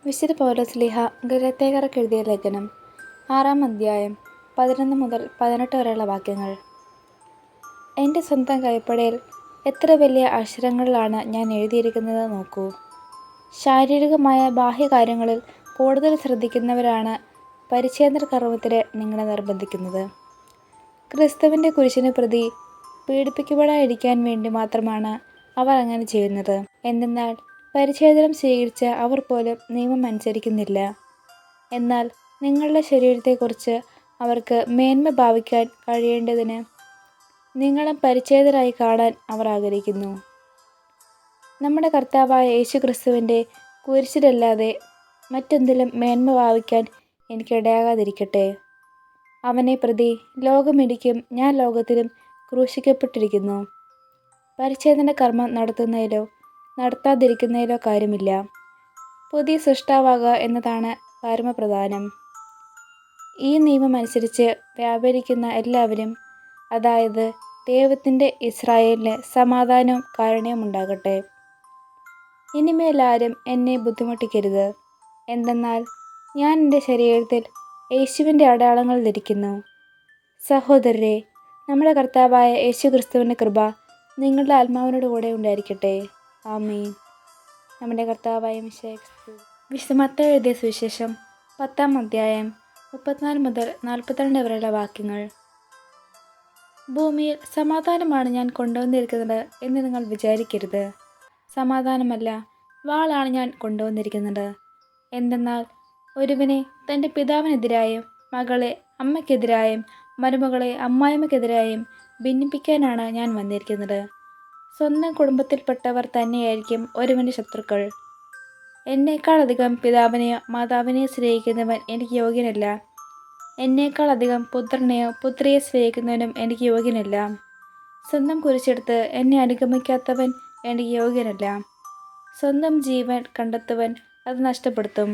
വിശുദ്ധ പൗലോസ്ലീഹ ഗലാത്യക്കാർക്ക് എഴുതിയ ലേഖനം 6-ാം അധ്യായം 11 മുതൽ 18 വരെയുള്ള വാക്യങ്ങൾ. എൻ്റെ സ്വന്തം കൈപ്പടയിൽ എത്ര വലിയ അക്ഷരങ്ങളിലാണ് ഞാൻ എഴുതിയിരിക്കുന്നത് നോക്കൂ. ശാരീരികമായ ബാഹ്യകാര്യങ്ങളിൽ കൂടുതൽ ശ്രദ്ധിക്കുന്നവരാണ് പരിച്ഛേദന കർമ്മത്തിന് നിങ്ങളെ നിർബന്ധിക്കുന്നത്. ക്രിസ്തുവിൻ്റെ കുരിശിനെ പ്രതി പീഡിപ്പിക്കപ്പെടാതിരിക്കാൻ വേണ്ടി മാത്രമാണ് അവർ അങ്ങനെ ചെയ്യുന്നത്. എന്തെന്നാൽ പരിച്ഛേദനം സ്വീകരിച്ച അവർ പോലും നിയമം അനുസരിക്കുന്നില്ല. എന്നാൽ നിങ്ങളുടെ ശരീരത്തെക്കുറിച്ച് അവർക്ക് മേന്മ ഭാവിക്കാൻ കഴിയേണ്ടതിന് നിങ്ങളും പരിച്ഛേദരായി കാണാൻ അവർ ആഗ്രഹിക്കുന്നു. നമ്മുടെ കർത്താവായ യേശു ക്രിസ്തുവിൻ്റെ കുരിശിലല്ലാതെ മറ്റെന്തിലും മേന്മ ഭാവിക്കാൻ എനിക്കിടയാകാതിരിക്കട്ടെ. അവനെ പ്രതി ലോകം എനിക്കും ഞാൻ ലോകത്തിലും ക്രൂശിക്കപ്പെട്ടിരിക്കുന്നു. പരിച്ഛേദന കർമ്മം നടത്തുന്നതിലോ നടത്താതിരിക്കുന്നതിലോ കാര്യമില്ല. പുതിയ സൃഷ്ടാവാകുക എന്നതാണ് പരമപ്രധാനം. ഈ നിയമം അനുസരിച്ച് വ്യാപരിക്കുന്ന എല്ലാവരും, അതായത് ദൈവത്തിൻ്റെ ഇസ്രായേലിന് സമാധാനവും കാരുണ്യവും ഉണ്ടാകട്ടെ. ഇനിമേലാരും എന്നെ ബുദ്ധിമുട്ടിക്കരുത്. എന്തെന്നാൽ ഞാൻ എൻ്റെ ശരീരത്തിൽ യേശുവിൻ്റെ അടയാളങ്ങൾ ധരിക്കുന്നു. സഹോദരരെ, നമ്മുടെ കർത്താവായ യേശു ക്രിസ്തുവിൻ്റെ കൃപ നിങ്ങളുടെ ആത്മാവിനോട് കൂടെ ഉണ്ടായിരിക്കട്ടെ. ആമീൻ. നമ്മുടെ കർത്താവായ മിശിഹായ്ക്ക്. വിശുദ്ധ മത്തായി എഴുതിയ സുവിശേഷം 10-ാം അധ്യായം 34 മുതൽ 42 വരെയുള്ള വാക്യങ്ങൾ. ഭൂമിയിൽ സമാധാനമാണ് ഞാൻ കൊണ്ടുവന്നിരിക്കുന്നത് എന്ന് നിങ്ങൾ വിചാരിക്കരുത്. സമാധാനമല്ല, വാളാണ് ഞാൻ കൊണ്ടുവന്നിരിക്കുന്നത്. എന്തെന്നാൽ ഒരുവനെ തൻ്റെ പിതാവിനെതിരായും മകളെ അമ്മയ്ക്കെതിരായും മരുമകളെ അമ്മായിമ്മയ്ക്കെതിരായും ഭിന്നിപ്പിക്കാനാണ് ഞാൻ വന്നിരിക്കുന്നത്. സ്വന്തം കുടുംബത്തിൽപ്പെട്ടവർ തന്നെയായിരിക്കും ഒരുവൻ്റെ ശത്രുക്കൾ. എന്നേക്കാൾ അധികം പിതാവിനെയോ മാതാവിനെയോ സ്നേഹിക്കുന്നവൻ എനിക്ക് യോഗ്യനല്ല. എന്നേക്കാൾ അധികം പുത്രനെയോ പുത്രിയെ സ്നേഹിക്കുന്നവനും എനിക്ക് യോഗ്യനല്ല. സ്വന്തം കുരിശെടുത്ത് എന്നെ അനുഗമിക്കാത്തവൻ എനിക്ക് യോഗ്യനല്ല. സ്വന്തം ജീവൻ കണ്ടെത്തുവൻ അത് നഷ്ടപ്പെടുത്തും.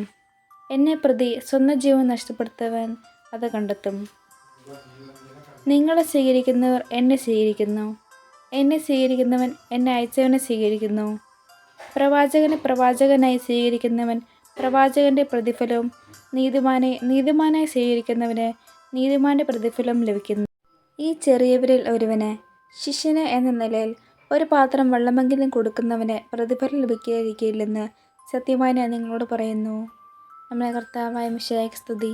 എന്നെ പ്രതി സ്വന്തം ജീവൻ നഷ്ടപ്പെടുത്തുവൻ അത് കണ്ടെത്തും. നിങ്ങളെ സ്വീകരിക്കുന്നവർ എന്നെ സ്വീകരിക്കുന്നു. എന്നെ സ്വീകരിക്കുന്നവൻ എന്നെ അയച്ചവനെ സ്വീകരിക്കുന്നു. പ്രവാചകനെ പ്രവാചകനായി സ്വീകരിക്കുന്നവൻ പ്രവാചകൻ്റെ പ്രതിഫലവും നീതിമാനെ നീതിമാനായി സ്വീകരിക്കുന്നവന് നീതിമാൻ്റെ പ്രതിഫലവും ലഭിക്കുന്നു. ഈ ചെറിയവരിൽ ഒരുവന് ശിഷ്യന് എന്ന നിലയിൽ ഒരു പാത്രം വെള്ളമെങ്കിലും കൊടുക്കുന്നവന് പ്രതിഫലം ലഭിക്കാതിരിക്കില്ലെന്ന് സത്യമായി ഞാൻ നിങ്ങളോട് പറയുന്നു. നമ്മുടെ കർത്താവായ മിശിഹായ്ക്ക് സ്തുതി.